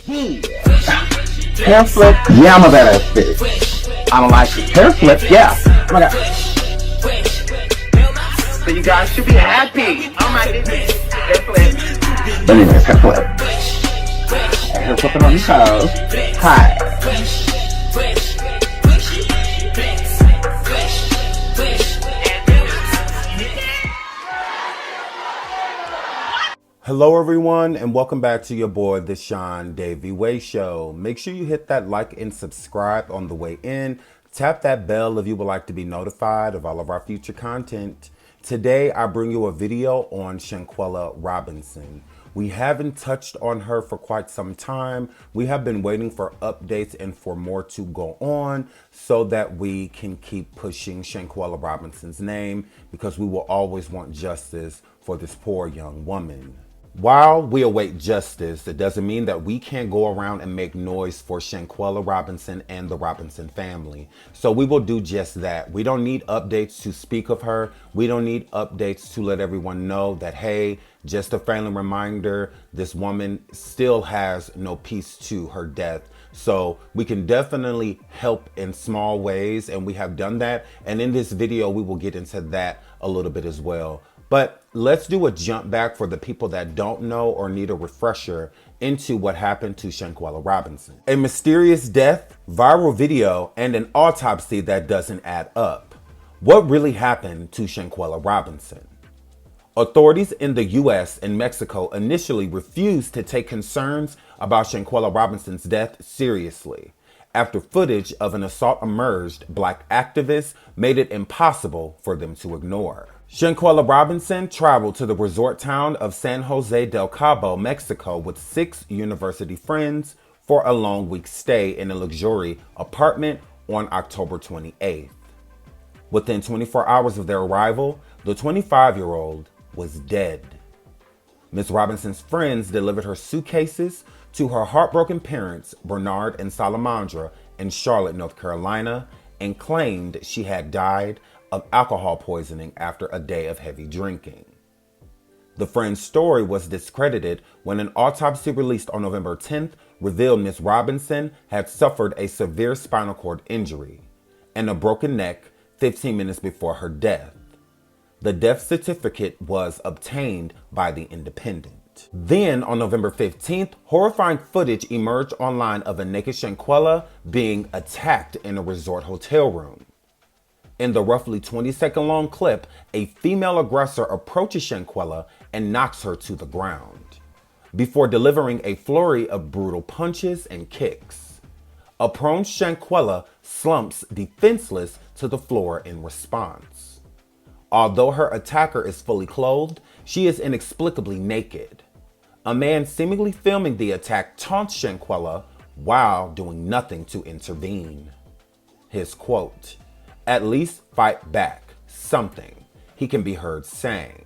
Hair flip, yeah, I'm a badass bitch. I don't like it. Hair flip, yeah. Oh my god. So you guys should be happy. Oh my goodness. Hair flip. But anyways, hair flip. Hair flipping on the toes. Hi. Hello everyone, and welcome back to your boy, the SeanDavieWay Show. Make sure you hit that like and subscribe on the way in. Tap that bell if you would like to be notified of all of our future content. Today, I bring you a video on Shanquella Robinson. We haven't touched on her for quite some time. We have been waiting for updates and for more to go on so that we can keep pushing Shanquella Robinson's name, because we will always want justice for this poor young woman. While we await justice, it doesn't mean that we can't go around and make noise for Shanquella Robinson and the Robinson family. So we will do just that. We don't need updates to speak of her. We don't need updates to let everyone know that, hey, just a friendly reminder, this woman still has no peace to her death. So we can definitely help in small ways, and we have done that. And in this video, we will get into that a little bit as well. But let's do a jump back for the people that don't know or need a refresher into what happened to Shanquella Robinson. A mysterious death, viral video, and an autopsy that doesn't add up. What really happened to Shanquella Robinson? Authorities in the US and Mexico initially refused to take concerns about Shanquella Robinson's death seriously, after footage of an assault emerged. Black activists made it impossible for them to ignore. Shanquella Robinson traveled to the resort town of San Jose del Cabo, Mexico, with 6 university friends for a long week stay in a luxury apartment on October 28th. Within 24 hours of their arrival, the 25-year-old was dead. Ms. Robinson's friends delivered her suitcases to her heartbroken parents, Bernard and Salamandra, in Charlotte, North Carolina, and claimed she had died of alcohol poisoning after a day of heavy drinking. The friend's story was discredited when an autopsy released on November 10th revealed Ms. Robinson had suffered a severe spinal cord injury and a broken neck 15 minutes before her death. The death certificate was obtained by The Independent. Then, on November 15th, horrifying footage emerged online of a naked Shanquella being attacked in a resort hotel room. In the roughly 20-second long clip, a female aggressor approaches Shanquella and knocks her to the ground, before delivering a flurry of brutal punches and kicks. A prone Shanquella slumps defenseless to the floor in response. Although her attacker is fully clothed, she is inexplicably naked. A man seemingly filming the attack taunts Shanquella while doing nothing to intervene. His quote, "At least fight back, something," he can be heard saying.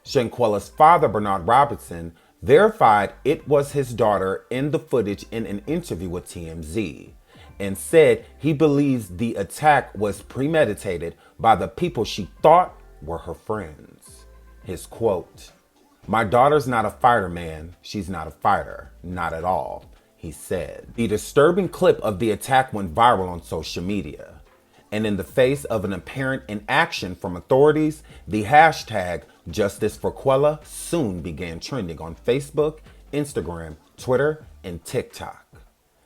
Shanquella's father, Bernard Robinson, verified it was his daughter in the footage in an interview with TMZ, and said he believes the attack was premeditated by the people she thought were her friends. His quote, "My daughter's not a fighter, man. She's not a fighter. Not at all," he said. The disturbing clip of the attack went viral on social media. And in the face of an apparent inaction from authorities, the hashtag #JusticeForQuella soon began trending on Facebook, Instagram, Twitter, and TikTok.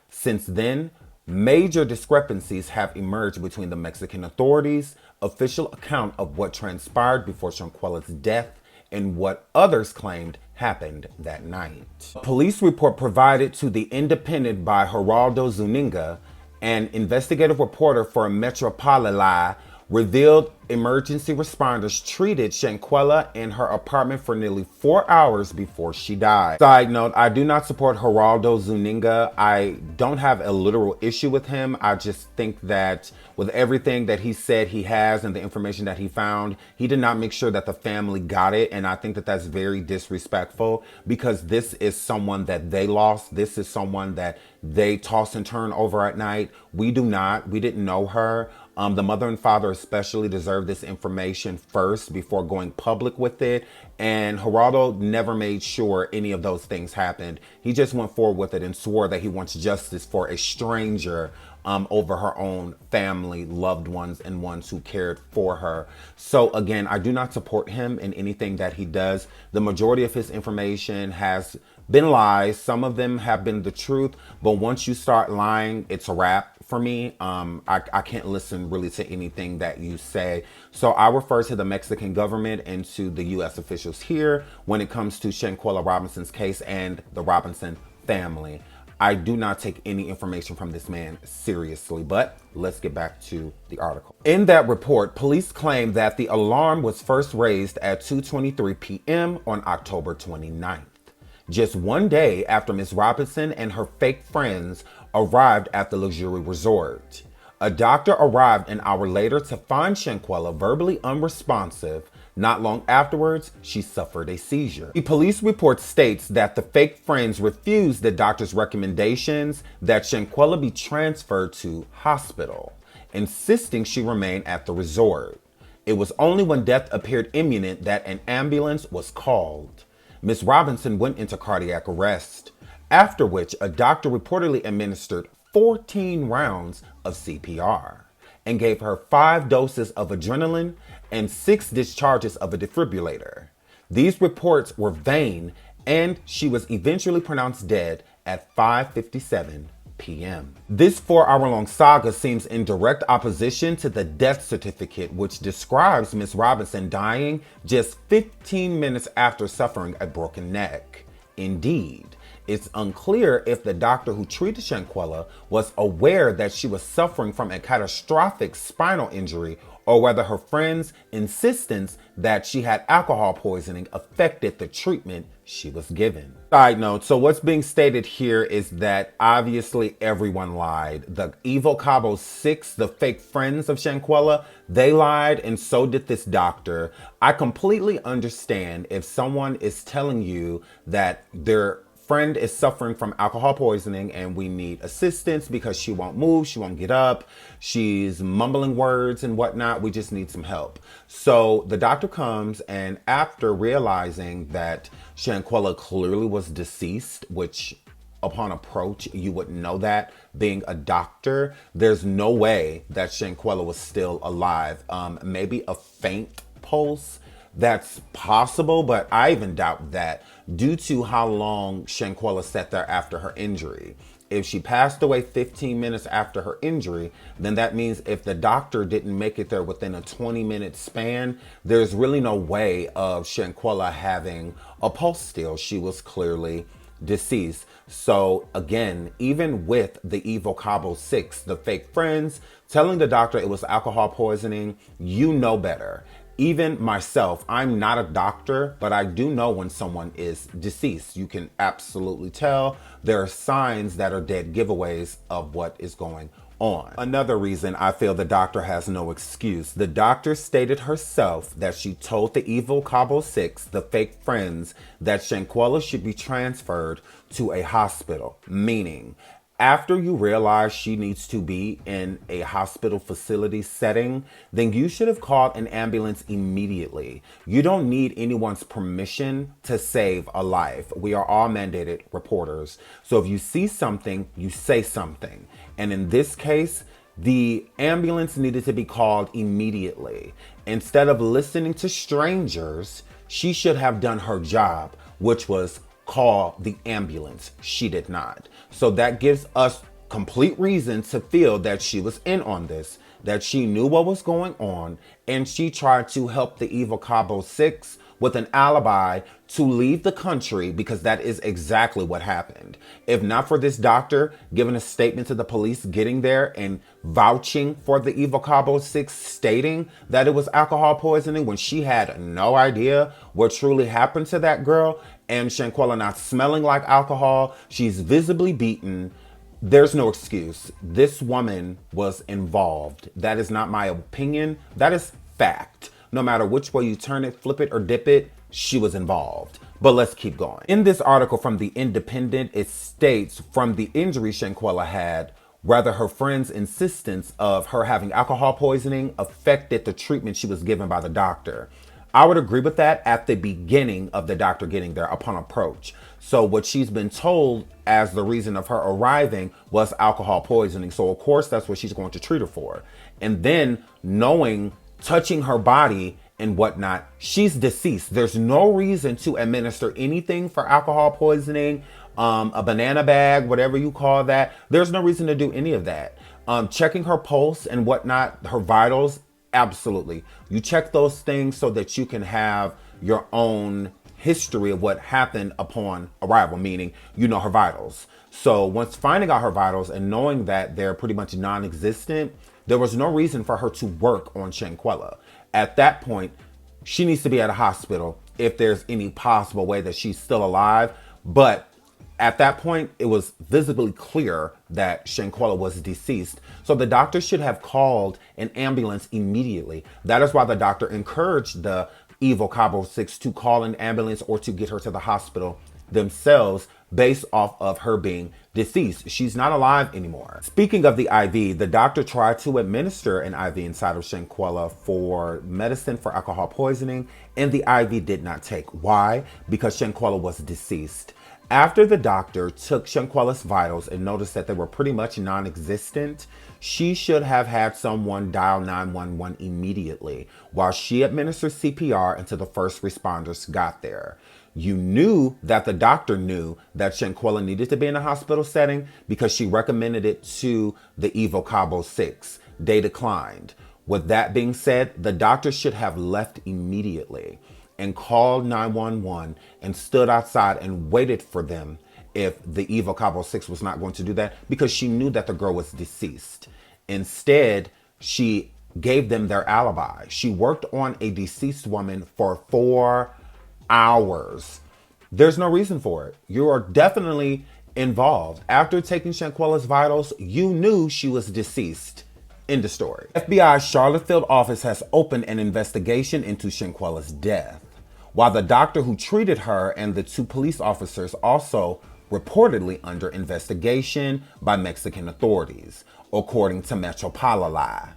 Since then, major discrepancies have emerged between the Mexican authorities' official account of what transpired before Shanquella's death and what others claimed happened that night. A police report provided to The Independent by Geraldo Zuniga, an investigative reporter for Metropoli, revealed emergency responders treated Shanquella in her apartment for nearly 4 hours before she died. Side note, I do not support Geraldo Zuniga. I don't have a literal issue with him. I just think that with everything that he said he has and the information that he found, he did not make sure that the family got it. And I think that that's very disrespectful, because this is someone that they lost. This is someone that they toss and turn over at night. We didn't know her. The mother and father especially deserve this information first before going public with it. And Geraldo never made sure any of those things happened. He just went forward with it and swore that he wants justice for a stranger over her own family, loved ones, and ones who cared for her. So again, I do not support him in anything that he does. The majority of his information has been lies. Some of them have been the truth, but once you start lying, it's a wrap for me. I can't listen really to anything that you say. So I refer to the Mexican government and to the U.S. officials here when it comes to Shanquella Robinson's case and the Robinson family. I do not take any information from this man seriously, but let's get back to the article. In that report, police claim that the alarm was first raised at 2:23 p.m. on October 29th, just one day after Ms. Robinson and her fake friends arrived at the luxury resort. A doctor arrived an hour later to find Shanquella verbally unresponsive. Not long afterwards, she suffered a seizure. The police report states that the fake friends refused the doctor's recommendations that Shanquella be transferred to hospital, insisting she remain at the resort. It was only when death appeared imminent that an ambulance was called. Ms. Robinson went into cardiac arrest, after which a doctor reportedly administered 14 rounds of CPR and gave her 5 doses of adrenaline and 6 discharges of a defibrillator. These reports were vain, and she was eventually pronounced dead at 5:57 p.m. This 4-hour-long saga seems in direct opposition to the death certificate, which describes Ms. Robinson dying just 15 minutes after suffering a broken neck. Indeed, it's unclear if the doctor who treated Shanquella was aware that she was suffering from a catastrophic spinal injury, or whether her friend's insistence that she had alcohol poisoning affected the treatment she was given. Side note, so what's being stated here is that obviously everyone lied. The Evil Cabo 6, the fake friends of Shanquella, they lied, and so did this doctor. I completely understand if someone is telling you that their friend is suffering from alcohol poisoning and we need assistance because she won't move, she won't get up, she's mumbling words and whatnot, we just need some help. So the doctor comes, and after realizing that Shanquella clearly was deceased, which upon approach you wouldn't know that, being a doctor, there's no way that Shanquella was still alive. Maybe a faint pulse, that's possible, but I even doubt that due to how long Shanquella sat there after her injury. If she passed away 15 minutes after her injury, then that means if the doctor didn't make it there within a 20-minute span, there's really no way of Shanquella having a pulse still. She was clearly deceased. So again, even with the Evil Cabo 6, the fake friends, telling the doctor it was alcohol poisoning, you know better. Even myself, I'm not a doctor, but I do know when someone is deceased. You can absolutely tell. There are signs that are dead giveaways of what is going on. Another reason I feel the doctor has no excuse. The doctor stated herself that she told the Evil Cabo 6, the fake friends, that Shanquella should be transferred to a hospital, meaning after you realize she needs to be in a hospital facility setting, then you should have called an ambulance immediately. You don't need anyone's permission to save a life. We are all mandated reporters. So if you see something, you say something. And in this case, the ambulance needed to be called immediately. Instead of listening to strangers, she should have done her job, which was call the ambulance. She did not. So that gives us complete reason to feel that she was in on this, that she knew what was going on, and she tried to help the Evil Cabo 6 with an alibi to leave the country, because that is exactly what happened. If not for this doctor giving a statement to the police, getting there and vouching for the Evil Cabo 6, stating that it was alcohol poisoning when she had no idea what truly happened to that girl, and Shanquella not smelling like alcohol, she's visibly beaten, there's no excuse. This woman was involved. That is not my opinion. That is fact. No matter which way you turn it, flip it, or dip it, she was involved. But let's keep going. In this article from The Independent, it states from the injury Shanquella had Rather, her friend's insistence of her having alcohol poisoning affected the treatment she was given by the doctor. I would agree with that at the beginning of the doctor getting there upon approach. So what she's been told as the reason of her arriving was alcohol poisoning. So of course that's what she's going to treat her for. And then knowing, touching her body and whatnot, she's deceased. There's no reason to administer anything for alcohol poisoning, a banana bag, whatever you call that. There's no reason to do any of that. Checking her pulse and whatnot, her vitals, absolutely. You check those things so that you can have your own history of what happened upon arrival, meaning you know her vitals. So once finding out her vitals and knowing that they're pretty much non-existent, there was no reason for her to work on Shanquella. At that point, she needs to be at a hospital if there's any possible way that she's still alive. But at that point, it was visibly clear that Shanquella was deceased. So the doctor should have called an ambulance immediately. That is why the doctor encouraged the Evil Cabo 6 to call an ambulance or to get her to the hospital themselves based off of her being deceased. She's not alive anymore. Speaking of the IV, the doctor tried to administer an IV inside of Shanquella for medicine for alcohol poisoning, and the IV did not take. Why? Because Shanquella was deceased. After the doctor took Shanquella's vitals and noticed that they were pretty much non-existent, she should have had someone dial 911 immediately while she administered CPR until the first responders got there. You knew that the doctor knew that Shanquella needed to be in a hospital setting because she recommended it to the Evil Cabo 6. They declined. With that being said, the doctor should have left immediately and called 911 and stood outside and waited for them if the Evil Cabo 6 was not going to do that, because she knew that the girl was deceased. Instead, she gave them their alibi. She worked on a deceased woman for 4 hours. There's no reason for it. You are definitely involved. After taking Shanquella's vitals, you knew she was deceased. End of story. FBI's Charlotte field office has opened an investigation into Shanquella's death, while the doctor who treated her and the 2 police officers also reportedly under investigation by Mexican authorities, according to Metropolala.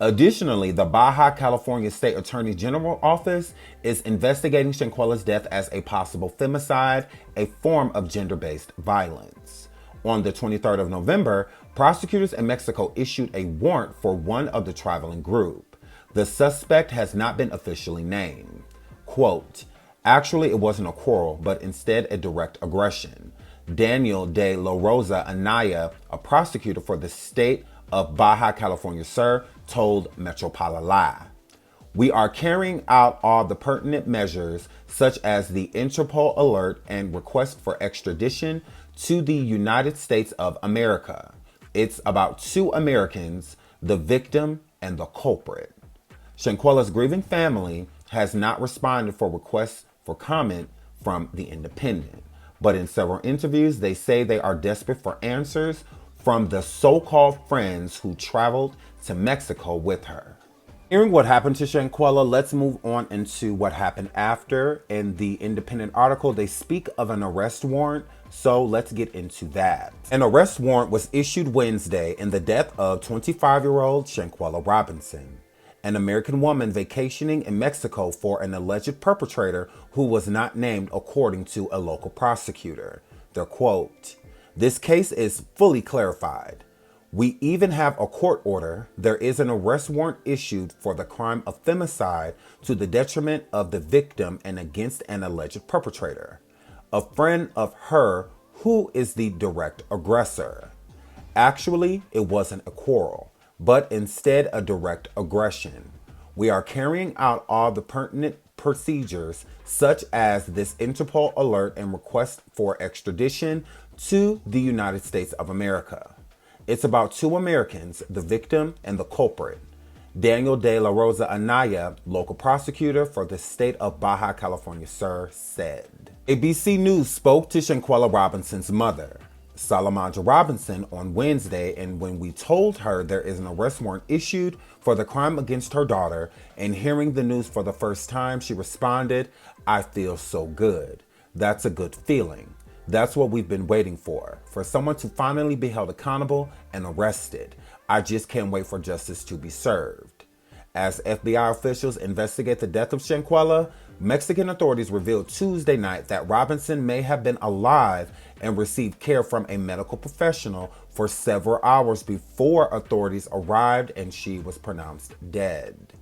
Additionally, the Baja California State Attorney General Office is investigating Shanquella's death as a possible femicide, a form of gender-based violence. On the 23rd of November, prosecutors in Mexico issued a warrant for one of the traveling group. The suspect has not been officially named. Quote, "Actually, it wasn't a quarrel, but instead a direct aggression." Daniel de la Rosa Anaya, a prosecutor for the state of Baja California Sur, told Metropolala. "We are carrying out all the pertinent measures, such as the Interpol alert and request for extradition to the United States of America. It's about 2 Americans, the victim and the culprit." Shanquella's grieving family has not responded for requests for comment from The Independent, but in several interviews, they say they are desperate for answers from the so-called friends who traveled to Mexico with her. Hearing what happened to Shanquella, let's move on into what happened after. In the Independent article, they speak of an arrest warrant, so let's get into that. An arrest warrant was issued Wednesday in the death of 25-year-old Shanquella Robinson, an American woman vacationing in Mexico for an alleged perpetrator who was not named, according to a local prosecutor. Their quote, "This case is fully clarified. We even have a court order. There is an arrest warrant issued for the crime of femicide to the detriment of the victim and against an alleged perpetrator, a friend of her who is the direct aggressor. Actually, it wasn't a quarrel, but instead a direct aggression. We are carrying out all the pertinent procedures, such as this Interpol alert and request for extradition to the United States of America. It's about 2 Americans, the victim and the culprit," Daniel de la Rosa Anaya, local prosecutor for the state of Baja California Sur, said. ABC News spoke to Shanquella Robinson's mother, Salamandra Robinson, on Wednesday, and when we told her there is an arrest warrant issued for the crime against her daughter, and hearing the news for the first time, she responded, "I feel so good. That's a good feeling. That's what we've been waiting for someone to finally be held accountable and arrested. I just can't wait for justice to be served. As FBI officials investigate the death of Shanquella, Mexican authorities revealed Tuesday night that Robinson may have been alive and received care from a medical professional for several hours before authorities arrived and she was pronounced dead.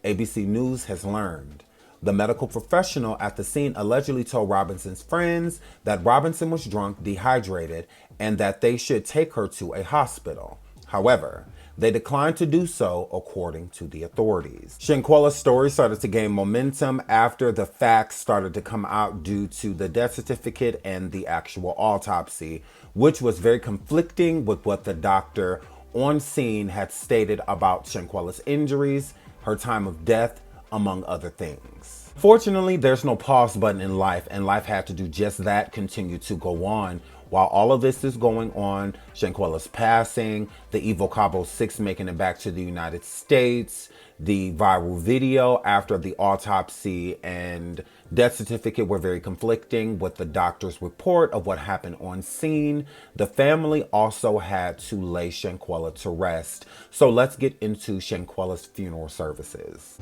ABC News has learned. The medical professional at the scene allegedly told Robinson's friends that Robinson was drunk, dehydrated, and that they should take her to a hospital. However, they declined to do so, according to the authorities. Shanquella's story started to gain momentum after the facts started to come out due to the death certificate and the actual autopsy, which was very conflicting with what the doctor on scene had stated about Shanquella's injuries, her time of death, among other things. Fortunately, there's no pause button in life, and life had to do just that, continue to go on. While all of this is going on, Shanquella's passing, the Evo Cabo 6 making it back to the United States, the viral video after the autopsy and death certificate were very conflicting with the doctor's report of what happened on scene. The family also had to lay Shanquella to rest. So let's get into Shanquella's funeral services.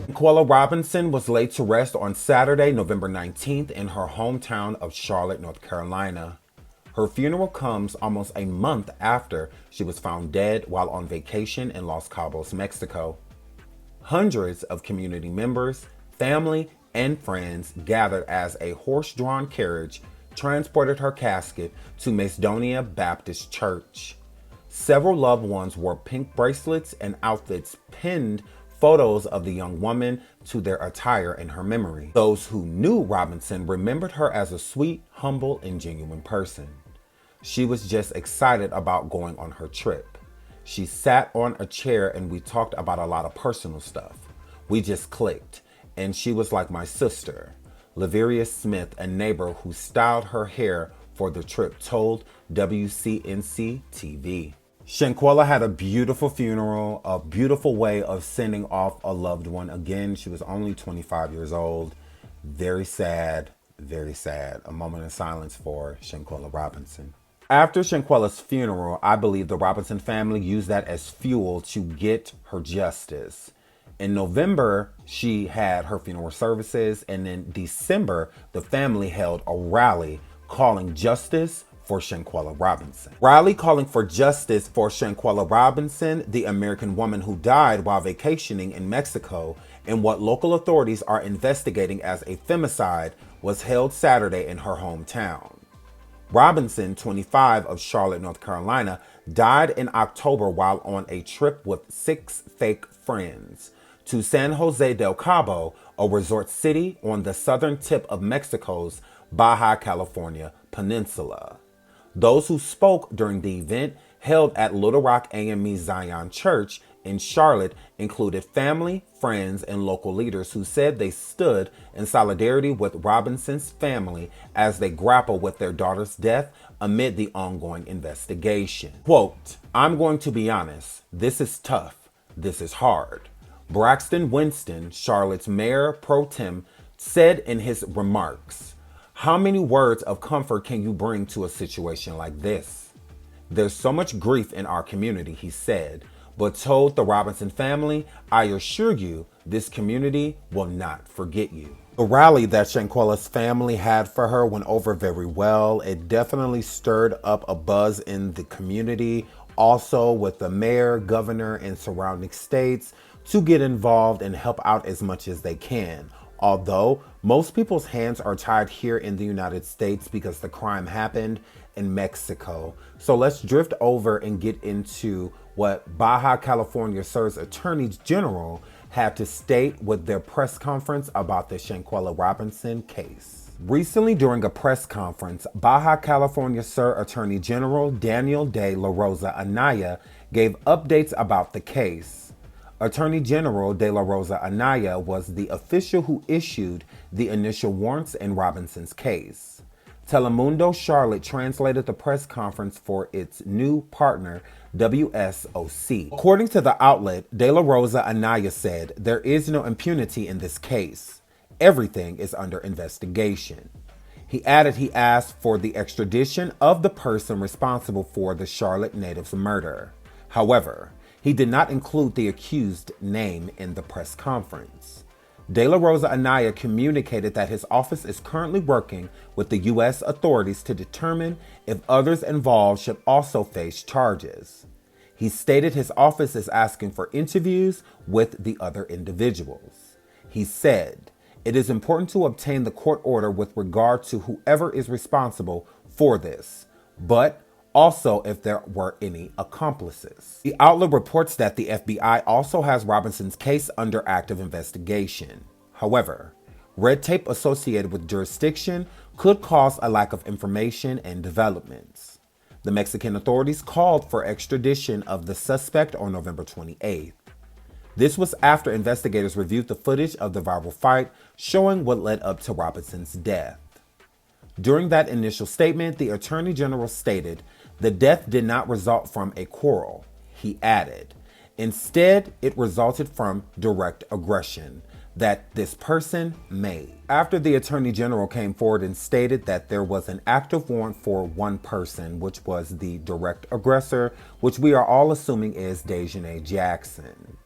Shanquella Robinson was laid to rest on Saturday, November 19th in her hometown of Charlotte, North Carolina. Her funeral comes almost a month after she was found dead while on vacation in Los Cabos, Mexico. Hundreds of community members, family, and friends gathered as a horse-drawn carriage transported her casket to Macedonia Baptist Church. Several loved ones wore pink bracelets and outfits pinned photos of the young woman to their attire in her memory. Those who knew Robinson remembered her as a sweet, humble, and genuine person. She was just excited about going on her trip. She sat on a chair and we talked about a lot of personal stuff. We just clicked, and she was like my sister. Laveria Smith, a neighbor who styled her hair for the trip, told WCNC TV. Shanquella had a beautiful funeral, a beautiful way of sending off a loved one. Again, she was only 25 years old. Very sad, very sad. A moment of silence for Shanquella Robinson. After Shanquella's funeral, I believe the Robinson family used that as fuel to get her justice. In November, she had her funeral services, and in December, the family held a rally calling justice for Shanquella Robinson. Rally calling for justice for Shanquella Robinson, the American woman who died while vacationing in Mexico in what local authorities are investigating as a femicide, was held Saturday in her hometown. Robinson, 25, of Charlotte, North Carolina, died in October while on a trip with 6 fake friends to San Jose del Cabo, a resort city on the southern tip of Mexico's Baja California peninsula. Those who spoke during the event held at Little Rock AME Zion Church in Charlotte included family, friends, and local leaders who said they stood in solidarity with Robinson's family as they grapple with their daughter's death amid the ongoing investigation. Quote, "I'm going to be honest, this is tough, this is hard." Braxton Winston, Charlotte's mayor pro tem, said in his remarks, "How many words of comfort can you bring to a situation like this? There's so much grief in our community," he said, but told the Robinson family, "I assure you, this community will not forget you." The rally that Shanquella's family had for her went over very well. It definitely stirred up a buzz in the community, also with the mayor, governor, and surrounding states to get involved and help out as much as they can. Although most people's hands are tied here in the United States because the crime happened in Mexico. So let's drift over and get into what Baja California Sur's Attorney General had to state with their press conference about the Shanquella Robinson case. Recently, during a press conference, Baja California Sur Attorney General Daniel de la Rosa Anaya gave updates about the case. Attorney General De La Rosa Anaya was the official who issued the initial warrants in Robinson's case. Telemundo Charlotte translated the press conference for its new partner, WSOC. According to the outlet, De La Rosa Anaya said, "There is no impunity in this case. Everything is under investigation." He added he asked for the extradition of the person responsible for the Charlotte native's murder. However, he did not include the accused name in the press conference. De La Rosa Anaya communicated that his office is currently working with the U.S. authorities to determine if others involved should also face charges. He stated his office is asking for interviews with the other individuals. He said, "It is important to obtain the court order with regard to whoever is responsible for this, but also if there were any accomplices." The outlet reports that the FBI also has Robinson's case under active investigation. However, red tape associated with jurisdiction could cause a lack of information and developments. The Mexican authorities called for extradition of the suspect on November 28th. This was after investigators reviewed the footage of the viral fight showing what led up to Robinson's death. During that initial statement, the Attorney General stated the death did not result from a quarrel. He added, "Instead, it resulted from direct aggression that this person made." After the Attorney General came forward and stated that there was an active warrant for one person, which was the direct aggressor, which we are all assuming is Daejhanae Jackson.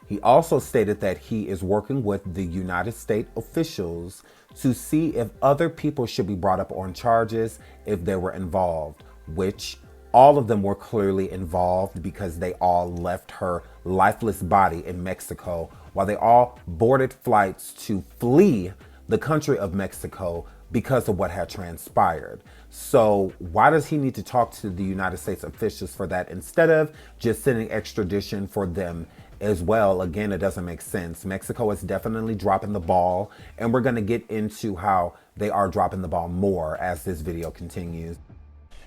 He also stated that he is working with the United States officials to see if other people should be brought up on charges if they were involved, which all of them were clearly involved because they all left her lifeless body in Mexico while they all boarded flights to flee the country of Mexico because of what had transpired. So why does he need to talk to the United States officials for that instead of just sending extradition for them as well? Again, it doesn't make sense. Mexico is definitely dropping the ball, and we're going to get into how they are dropping the ball more as this video continues.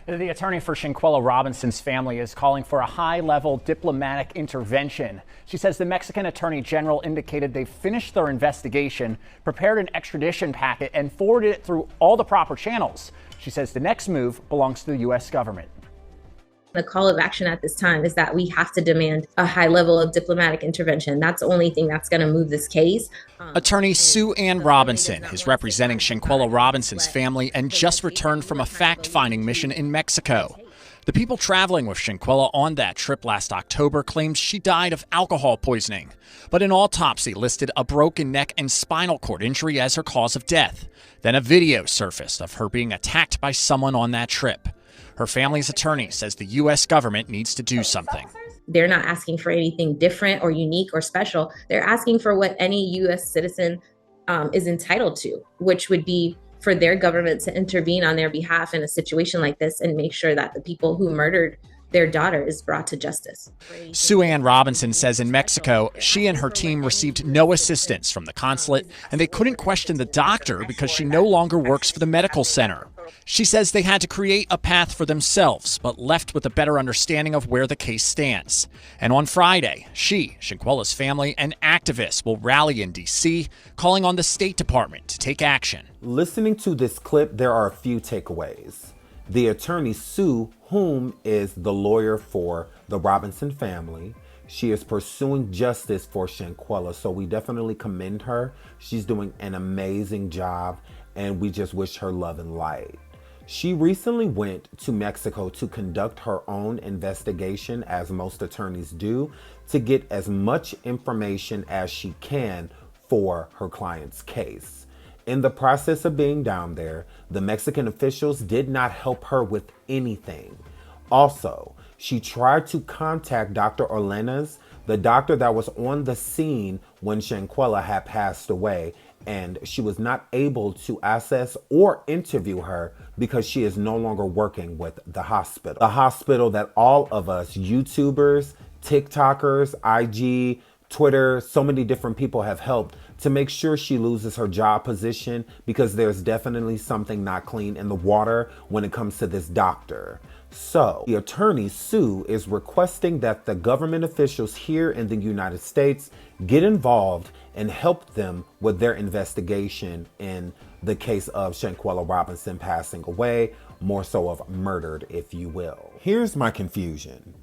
The attorney for Shanquella Robinson's family is calling for a high-level diplomatic intervention. She says the Mexican Attorney General indicated they've finished their investigation, prepared an extradition packet, and forwarded it through all the proper channels. She says the next move belongs to the U.S. government. The call of action at this time is that we have to demand a high level of diplomatic intervention. That's the only thing that's going to move this case. Attorney Sue Ann Robinson is representing Shanquella Robinson's family and just returned from a fact-finding mission in Mexico. The people traveling with Shanquella on that trip last October claimed she died of alcohol poisoning, but an autopsy listed a broken neck and spinal cord injury as her cause of death. Then a video surfaced of her being attacked by someone on that trip. Her family's attorney says the U.S. government needs to do something. They're not asking for anything different or unique or special. They're asking for what any U.S. citizen is entitled to, which would be for their government to intervene on their behalf in a situation like this and make sure that the people who murdered their daughter is brought to justice. Sue Ann Robinson says in Mexico, she and her team received no assistance from the consulate, and they couldn't question the doctor because she no longer works for the medical center. She says they had to create a path for themselves, but left with a better understanding of where the case stands. And on Friday, she, Shanquella's family, and activists will rally in D.C., calling on the State Department to take action. Listening to this clip, there are a few takeaways. The attorney Sue, whom is the lawyer for the Robinson family, she is pursuing justice for Shanquella, so we definitely commend her. She's doing an amazing job, and we just wish her love and light. She recently went to Mexico to conduct her own investigation, as most attorneys do, to get as much information as she can for her client's case. In the process of being down there, the Mexican officials did not help her with anything. Also, she tried to contact Dr. Orlenas, the doctor that was on the scene when Shanquella had passed away, and she was not able to access or interview her because she is no longer working with the hospital. The hospital that all of us YouTubers, TikTokers, IG, Twitter, so many different people have helped to make sure she loses her job position because there's definitely something not clean in the water when it comes to this doctor. So the attorney Sue is requesting that the government officials here in the United States get involved and help them with their investigation in the case of Shanquella Robinson passing away, more so of murdered, if you will. Here's my confusion.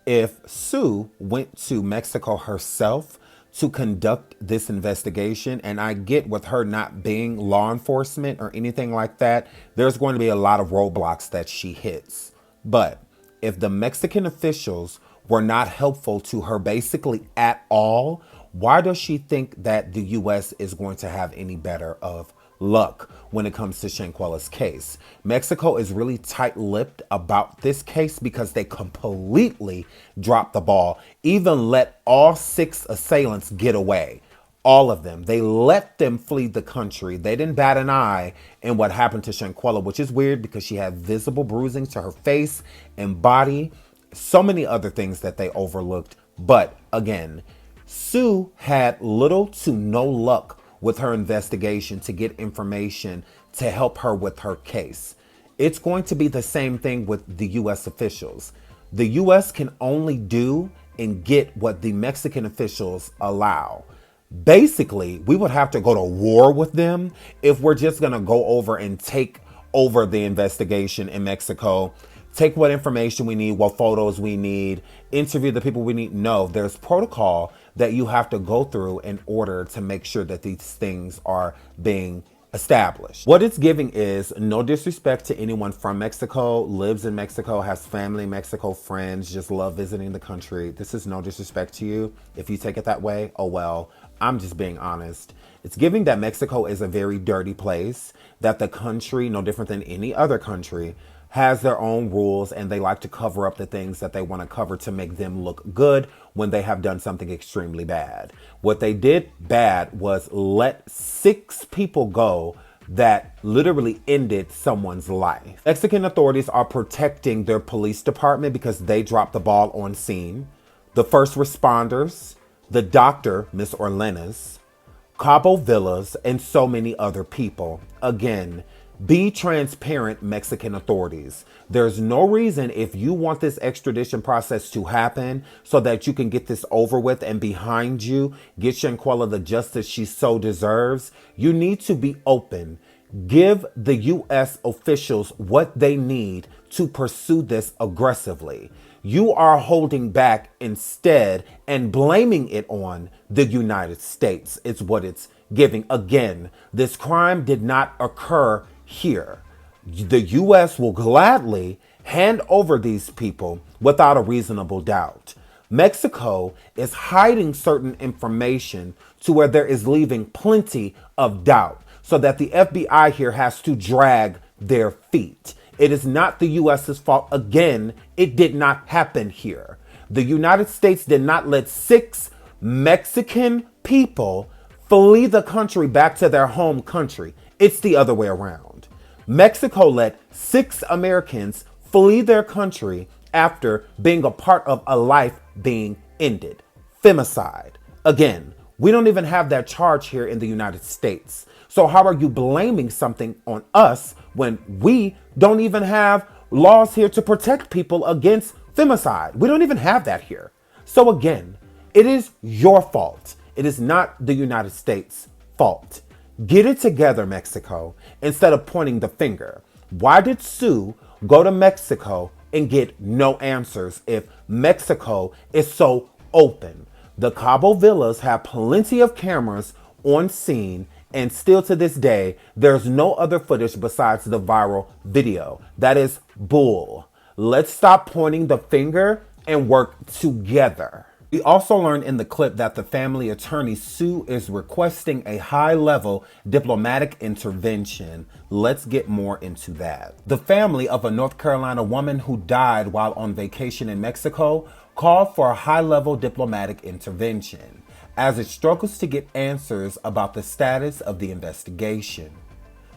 If Sue went to Mexico herself to conduct this investigation, and I get with her not being law enforcement or anything like that, there's going to be a lot of roadblocks that she hits. But if the Mexican officials were not helpful to her basically at all, why does she think that the U.S. is going to have any better of luck when it comes to Shanquella's case? Mexico is really tight-lipped about this case because they completely dropped the ball, even let all 6 assailants get away. All of them. They let them flee the country. They didn't bat an eye in what happened to Shanquella, which is weird because she had visible bruising to her face and body. So many other things that they overlooked. But again, Sue had little to no luck with her investigation to get information to help her with her case. It's going to be the same thing with the U.S. officials. The U.S. can only do and get what the Mexican officials allow. Basically, we would have to go to war with them if we're just going to go over and take over the investigation in Mexico, take what information we need, what photos we need, interview the people we need. No, there's protocol that you have to go through in order to make sure that these things are being established. What it's giving is no disrespect to anyone from Mexico, lives in Mexico, has family in Mexico, friends, just love visiting the country. This is no disrespect to you. If you take it that way, oh well. I'm just being honest. It's giving that Mexico is a very dirty place, that the country, no different than any other country, has their own rules and they like to cover up the things that they want to cover to make them look good when they have done something extremely bad. What they did bad was let 6 people go that literally ended someone's life. Mexican authorities are protecting their police department because they dropped the ball on scene. The first responders, the doctor, Miss Orlenas, Cabo Villas, and so many other people. Again, be transparent, Mexican authorities. There's no reason, if you want this extradition process to happen so that you can get this over with and behind you, get Shanquella the justice she so deserves, you need to be open. Give the U.S. officials what they need to pursue this aggressively. You are holding back instead and blaming it on the United States. It's what it's giving. Again, this crime did not occur here. The U.S. will gladly hand over these people without a reasonable doubt. Mexico is hiding certain information to where there is leaving plenty of doubt so that the FBI here has to drag their feet. It is not the U.S.'s fault. Again, it did not happen here. The United States did not let 6 Mexican people flee the country back to their home country. It's the other way around. Mexico let 6 Americans flee their country after being a part of a life being ended. Femicide. Again, we don't even have that charge here in the United States. So how are you blaming something on us when we don't even have laws here to protect people against femicide? We don't even have that here. So again, it is your fault. It is not the United States' fault. Get it together, Mexico, instead of pointing the finger. Why did Sue go to Mexico and get no answers if Mexico is so open? The Cabo Villas have plenty of cameras on scene, and still to this day, there's no other footage besides the viral video. That is bull. Let's stop pointing the finger and work together. We also learned in the clip that the family attorney Sue is requesting a high-level diplomatic intervention. Let's get more into that. The family of a North Carolina woman who died while on vacation in Mexico called for a high-level diplomatic intervention as it struggles to get answers about the status of the investigation.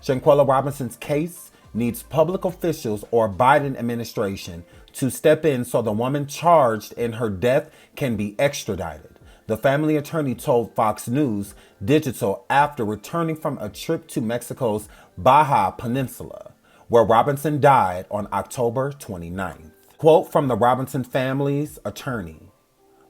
Shanquella Robinson's case needs public officials or Biden administration to step in so the woman charged in her death can be extradited. The family attorney told Fox News Digital after returning from a trip to Mexico's Baja Peninsula, where Robinson died on October 29th. Quote from the Robinson family's attorney: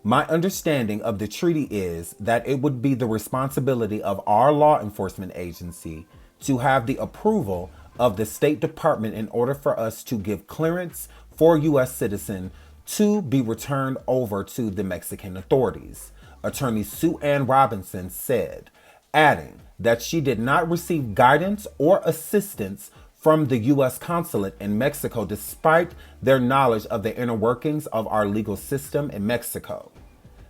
"My understanding of the treaty is that it would be the responsibility of our law enforcement agency to have the approval of the State Department in order for us to give clearance for U.S. citizen to be returned over to the Mexican authorities," Attorney Sue Ann Robinson said, adding that she did not receive guidance or assistance from the U.S. consulate in Mexico despite their knowledge of the inner workings of our legal system in Mexico.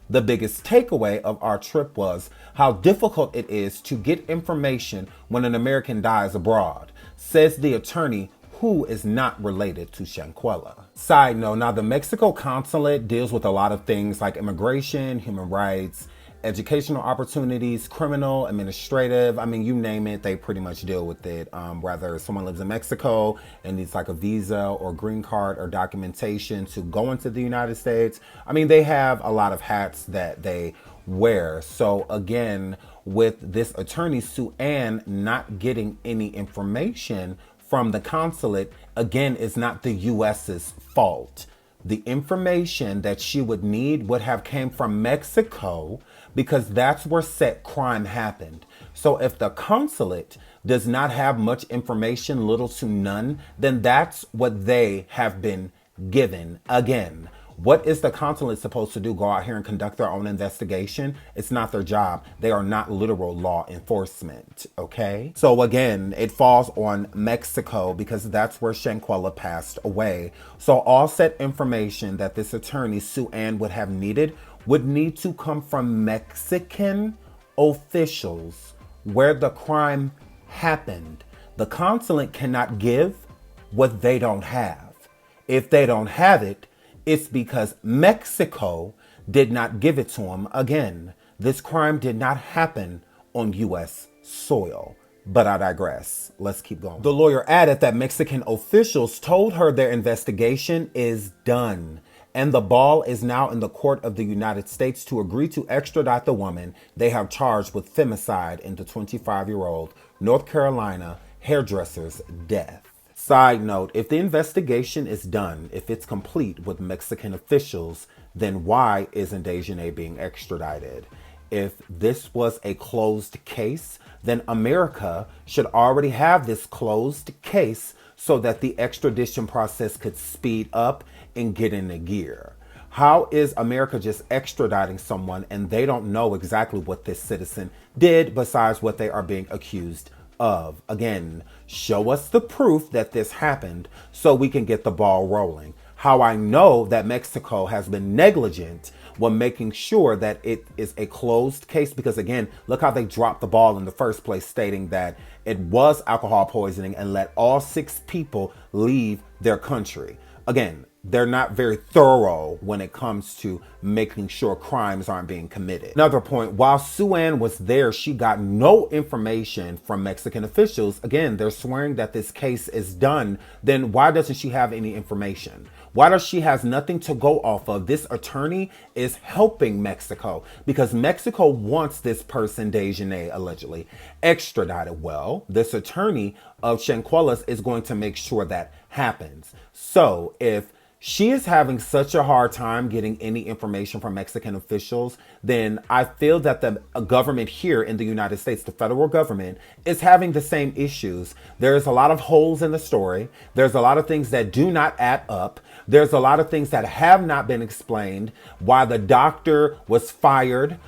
"The biggest takeaway of our trip was how difficult it is to get information when an American dies abroad," says the attorney, who is not related to Shanquella. Side note, now the Mexico consulate deals with a lot of things like immigration, human rights, educational opportunities, criminal, administrative. I mean, you name it, they pretty much deal with it. Whether someone lives in Mexico and needs like a visa or green card or documentation to go into the United States. I mean, they have a lot of hats that they wear. So again, with this attorney, Sue Ann, not getting any information from the consulate, again, is not the US's fault. The information that she would need would have came from Mexico because that's where said crime happened. So if the consulate does not have much information, little to none, then that's what they have been given. Again, what is the consulate supposed to do? Go out here and conduct their own investigation? It's not their job. They are not literal law enforcement, okay? So again, it falls on Mexico because that's where Shanquella passed away. So all said information that this attorney, Sue Ann, would have needed would need to come from Mexican officials where the crime happened. The consulate cannot give what they don't have. If they don't have it, it's because Mexico did not give it to them. Again, this crime did not happen on U.S. soil. But I digress. Let's keep going. The lawyer added that Mexican officials told her their investigation is done, and the ball is now in the court of the United States to agree to extradite the woman they have charged with femicide in the 25-year-old North Carolina hairdresser's death. Side note, if the investigation is done, if it's complete with Mexican officials, then why isn't Dejanay being extradited? If this was a closed case, then America should already have this closed case so that the extradition process could speed up and get into gear. How is America just extraditing someone and they don't know exactly what this citizen did besides what they are being accused of? Again, show us the proof that this happened so we can get the ball rolling. How I know that Mexico has been negligent when making sure that it is a closed case, because again, look how they dropped the ball in the first place, stating that it was alcohol poisoning and let all 6 people leave their country. Again, they're not very thorough when it comes to making sure crimes aren't being committed. Another point, while Sue Ann was there, she got no information from Mexican officials. Again, they're swearing that this case is done. Then why doesn't she have any information? Why does she has nothing to go off of? This attorney is helping Mexico because Mexico wants this person, Dejanay, allegedly extradited. Well, this attorney of Shanquella's is going to make sure that happens. So if she is having such a hard time getting any information from Mexican officials, then I feel that the government here in the United States, the federal government, is having the same issues. There's a lot of holes in the story. There's a lot of things that do not add up. There's a lot of things that have not been explained. Why the doctor was fired.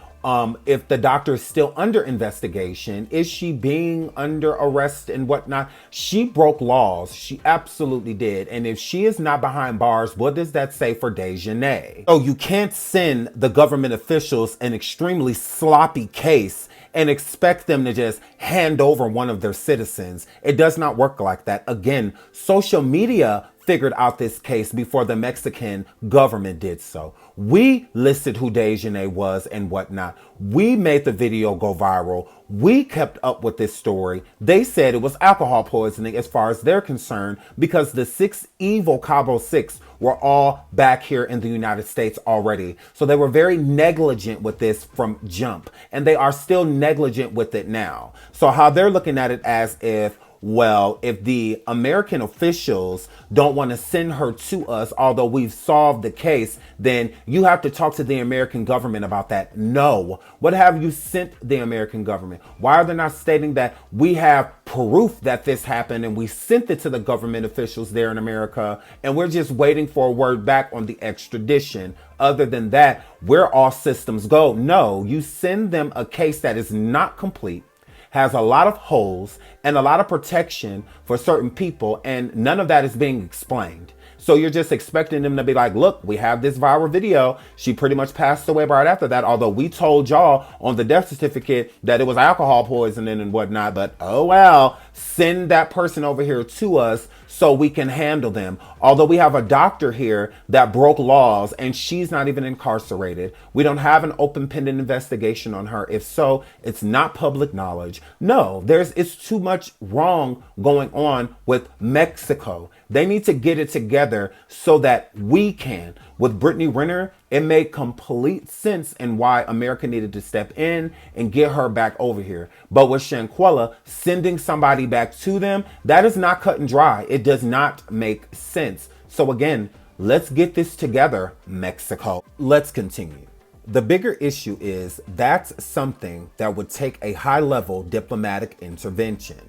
If the doctor is still under investigation, is she being under arrest and whatnot? She broke laws. She absolutely did. And if she is not behind bars, what does that say for Dejanay? So you can't send the government officials an extremely sloppy case and expect them to just hand over one of their citizens. It does not work like that. Again, social media figured out this case before the Mexican government did so. We listed who Dejanay was and whatnot. We made the video go viral. We kept up with this story. They said it was alcohol poisoning as far as they're concerned because the 6 evil Cabo 6 were all back here in the United States already. So they were very negligent with this from jump, and they are still negligent with it now. So how they're looking at it as if, well, if the American officials don't want to send her to us, although we've solved the case, then you have to talk to the American government about that. No. What have you sent the American government? Why are they not stating that we have proof that this happened and we sent it to the government officials there in America and we're just waiting for a word back on the extradition? Other than that, where all systems go? No, you send them a case that is not complete, has a lot of holes and a lot of protection for certain people, and none of that is being explained. So you're just expecting them to be like, look, we have this viral video. She pretty much passed away right after that, although we told y'all on the death certificate that it was alcohol poisoning and whatnot. But oh well, send that person over here to us so we can handle them. Although we have a doctor here that broke laws and she's not even incarcerated. We don't have an open pending investigation on her. If so, it's not public knowledge. No, it's too much wrong going on with Mexico. They need to get it together so that we can. With Brittany Renner, it made complete sense in why America needed to step in and get her back over here. But with Shanquella, sending somebody back to them, that is not cut and dry. It does not make sense. So again, let's get this together, Mexico. Let's continue. The bigger issue is that's something that would take a high-level diplomatic intervention.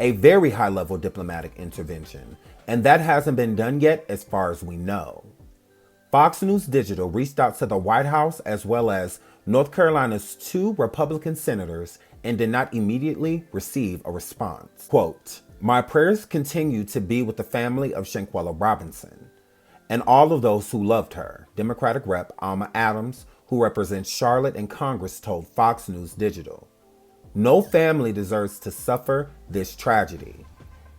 A very high-level diplomatic intervention. And that hasn't been done yet as far as we know. Fox News Digital reached out to the White House as well as North Carolina's 2 Republican senators and did not immediately receive a response. Quote, "My prayers continue to be with the family of Shanquella Robinson and all of those who loved her," Democratic Rep. Alma Adams, who represents Charlotte in Congress, told Fox News Digital. "No family deserves to suffer this tragedy,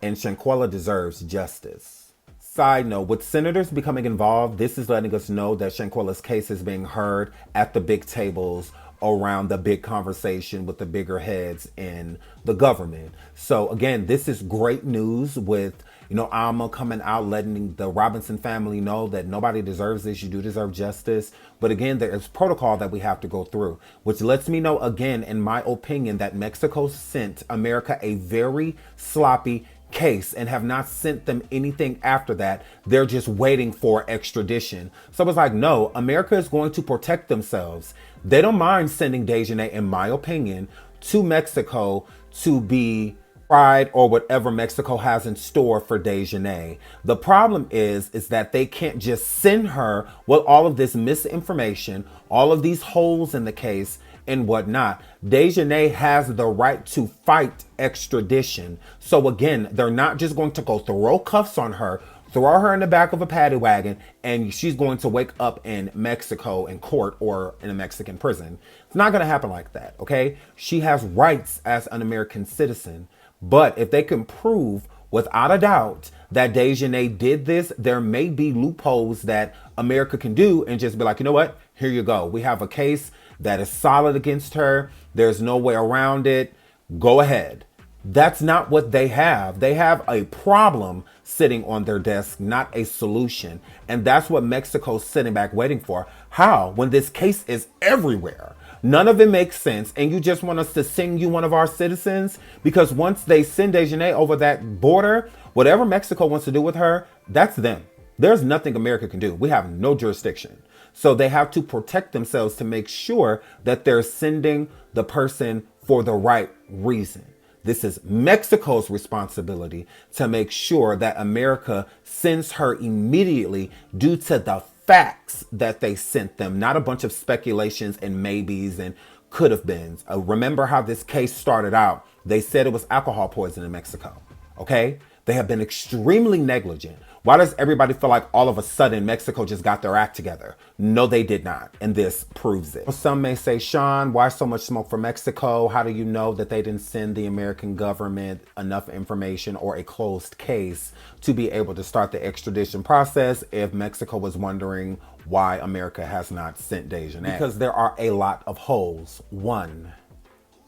and Shanquella deserves justice." Side note, with senators becoming involved, this is letting us know that Shanquella's case is being heard at the big tables around the big conversation with the bigger heads in the government. So again, this is great news with, Alma coming out, letting the Robinson family know that nobody deserves this. You do deserve justice. But again, there is protocol that we have to go through, which lets me know again, in my opinion, that Mexico sent America a very sloppy case and have not sent them anything after that. They're just waiting for extradition. So it's like, no, America is going to protect themselves. They don't mind sending Dejanay, in my opinion, to Mexico to be tried or whatever Mexico has in store for Dejanay. The problem is that they can't just send her with all of this misinformation, all of these holes in the case and whatnot. Dejanay has the right to fight extradition. So again, they're not just going to go throw cuffs on her, throw her in the back of a paddy wagon, and she's going to wake up in Mexico in court or in a Mexican prison. It's not going to happen like that, okay? She has rights as an American citizen. But if they can prove without a doubt that Dejanay did this, there may be loopholes that America can do and just be like, you know what? Here you go. We have a case that is solid against her. There's no way around it. Go ahead. That's not what they have. They have a problem sitting on their desk, not a solution. And that's what Mexico's sitting back waiting for. How? When this case is everywhere. None of it makes sense. And you just want us to send you one of our citizens? Because once they send Dejanay over that border, whatever Mexico wants to do with her, that's them. There's nothing America can do. We have no jurisdiction. So they have to protect themselves to make sure that they're sending the person for the right reason. This is Mexico's responsibility to make sure that America sends her immediately due to the facts that they sent them, not a bunch of speculations and maybes and could have beens. Remember how this case started out? They said it was alcohol poisoning in Mexico. Okay? They have been extremely negligent. Why does everybody feel like all of a sudden Mexico just got their act together? No, they did not. And this proves it. Some may say, Sean, why so much smoke for Mexico? How do you know that they didn't send the American government enough information or a closed case to be able to start the extradition process if Mexico was wondering why America has not sent Dejanay? Because there are a lot of holes. One,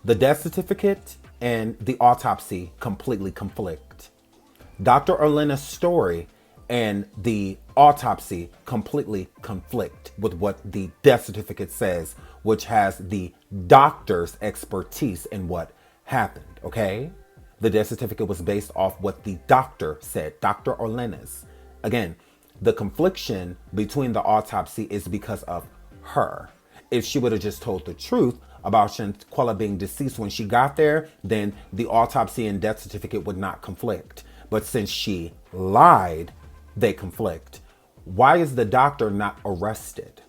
the death certificate and the autopsy completely conflict. Dr. Orlena's story and the autopsy completely conflict with what the death certificate says, which has the doctor's expertise in what happened, okay? The death certificate was based off what the doctor said, Dr. Orlena's. Again, the confliction between the autopsy is because of her. If she would have just told the truth about Shanquella being deceased when she got there, then the autopsy and death certificate would not conflict. But since she lied, they conflict. Why is the doctor not arrested?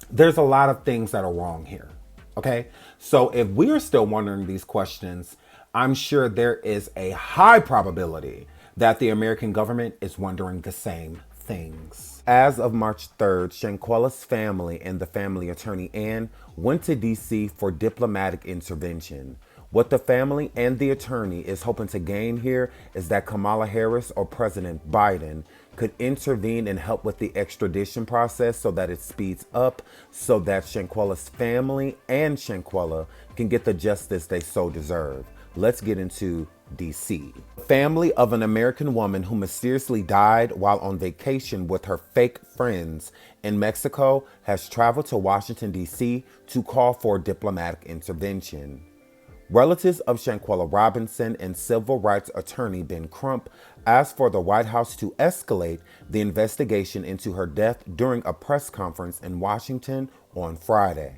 There's a lot of things that are wrong here, okay? So if we are still wondering these questions, I'm sure there is a high probability that the American government is wondering the same things. As of March 3rd, Shanquella's family and the family attorney Ann went to DC for diplomatic intervention. What the family and the attorney is hoping to gain here is that Kamala Harris or President Biden could intervene and help with the extradition process so that it speeds up, so that Shanquella's family and Shanquella can get the justice they so deserve. Let's get into DC. The family of an American woman who mysteriously died while on vacation with her fake friends in Mexico has traveled to Washington, D.C. to call for diplomatic intervention. Relatives of Shanquella Robinson and civil rights attorney Ben Crump asked for the White House to escalate the investigation into her death during a press conference in Washington on Friday.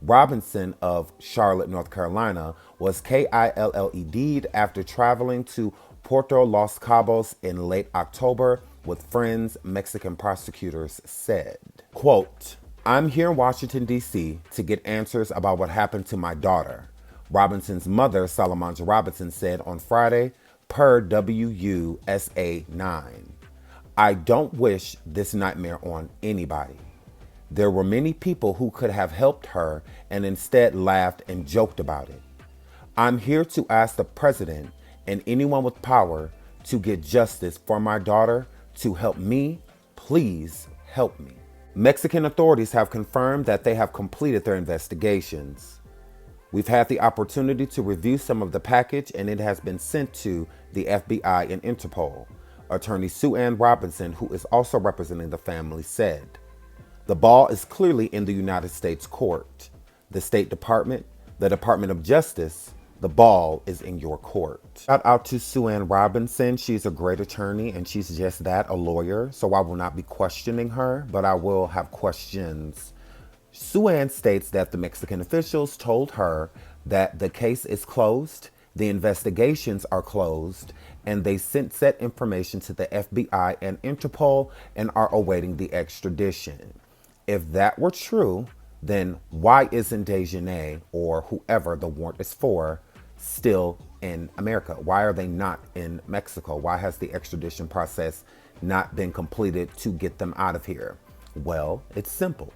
Robinson of Charlotte, North Carolina, was KILLED'd after traveling to Puerto Los Cabos in late October with friends, Mexican prosecutors said. Quote, "I'm here in Washington, D.C. to get answers about what happened to my daughter," Robinson's mother, Salamandra Robinson, said on Friday, per WUSA 9. "I don't wish this nightmare on anybody. There were many people who could have helped her and instead laughed and joked about it. I'm here to ask the president and anyone with power to get justice for my daughter, to help me. Please help me." Mexican authorities have confirmed that they have completed their investigations. "We've had the opportunity to review some of the package and it has been sent to the FBI and Interpol," attorney Sue Ann Robinson, who is also representing the family, said. "The ball is clearly in the United States court. The State Department, the Department of Justice, the ball is in your court." Shout out to Sue Ann Robinson. She's a great attorney and she's just that, a lawyer. So I will not be questioning her, but I will have questions. Sue Ann states that the Mexican officials told her that the case is closed, the investigations are closed, and they sent said information to the FBI and Interpol and are awaiting the extradition. If that were true, then why isn't Dejanay or whoever the warrant is for still in America? Why are they not in Mexico? Why has the extradition process not been completed to get them out of here? Well, it's simple.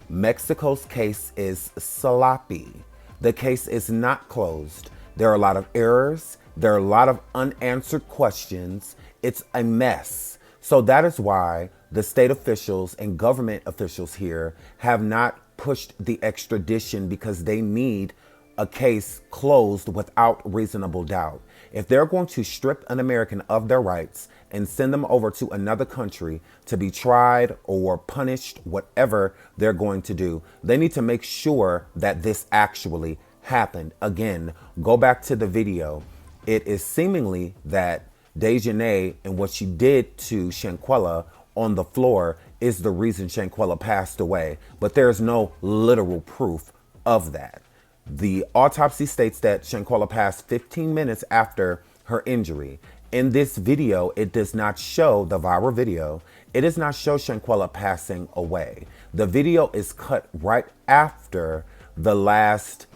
Mexico's case is sloppy. The case is not closed. There are a lot of errors. There are a lot of unanswered questions. It's a mess. So that is why the state officials and government officials here have not pushed the extradition, because they need a case closed without reasonable doubt. If they're going to strip an American of their rights and send them over to another country to be tried or punished, whatever they're going to do, they need to make sure that this actually happened. Again, go back to the video. It is seemingly that Dejanay and what she did to Shanquella on the floor is the reason Shanquella passed away, but there's no literal proof of that. The autopsy states that Shanquella passed 15 minutes after her injury. In this video, it does not show, the viral video, it does not show Shanquella passing away. The video is cut right after the last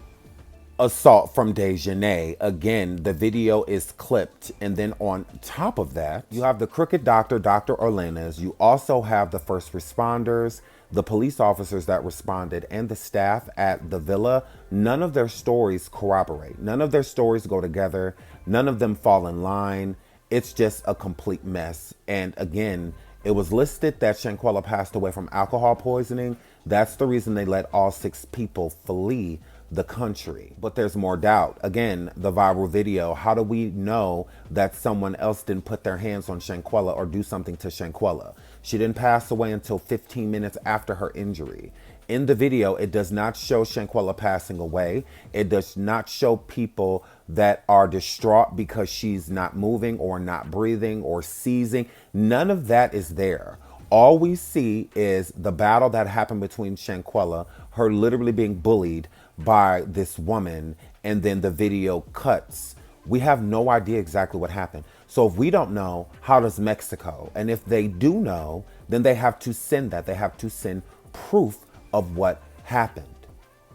assault from Dejanay. Again, the video is clipped. And then on top of that, you have the crooked doctor, Dr. Orlenes. You also have the first responders, the police officers that responded, and the staff at the villa. None of their stories corroborate. None of their stories go together. None of them fall in line. It's just a complete mess. And again, it was listed that Shanquella passed away from alcohol poisoning. That's the reason they let all 6 people flee the country. But there's more doubt. Again, the viral video. How do we know that someone else didn't put their hands on Shanquella or do something to Shanquella? She didn't pass away until 15 minutes after her injury. In the video, it does not show Shanquella passing away. It does not show people that are distraught because she's not moving or not breathing or seizing. None of that is there. All we see is the battle that happened between Shanquella, her literally being bullied by this woman, and then the video cuts. We have no idea exactly what happened. So if we don't know, how does Mexico? And if they do know, then they have to send that. They have to send proof of what happened.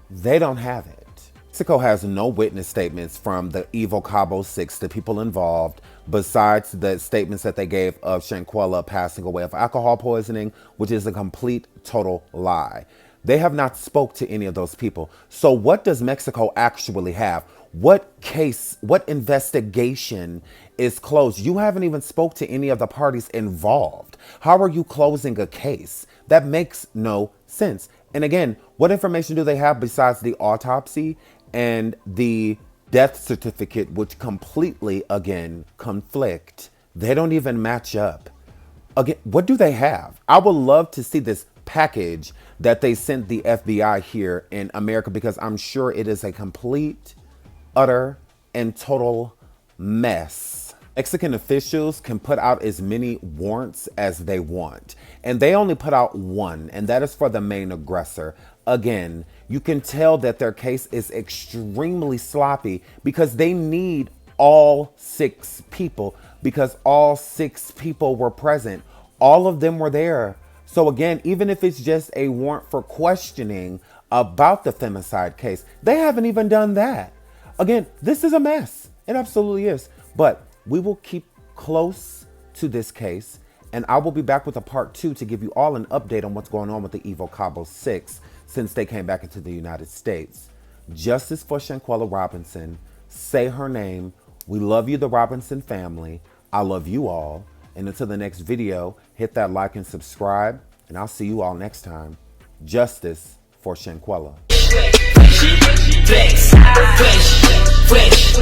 They don't have it. Mexico has no witness statements from the evil Cabo 6, the people involved, besides the statements that they gave of Shanquella passing away of alcohol poisoning, which is a complete, total lie. They have not spoke to any of those people. So what does Mexico actually have? What case, what investigation is closed? You haven't even spoke to any of the parties involved. How are you closing a case? That makes no sense. And again, what information do they have besides the autopsy and the death certificate, which completely, again, conflict? They don't even match up. Again, what do they have? I would love to see this package that they sent the FBI here in America, because I'm sure it is a complete, utter, and total mess. Mexican officials can put out as many warrants as they want, and they only put out one, and that is for the main aggressor. Again, you can tell that their case is extremely sloppy because they need all 6 people, because all 6 people were present. All of them were there. So again, even if it's just a warrant for questioning about the femicide case, they haven't even done that. Again, this is a mess. It absolutely is. But we will keep close to this case, and I will be back with a part 2 to give you all an update on what's going on with the evil Cabo 6 since they came back into the United States. Justice for Shanquella Robinson. Say her name. We love you, the Robinson family. I love you all. And until the next video, hit that like and subscribe, and I'll see you all next time. Justice for Shanquella. Fresh.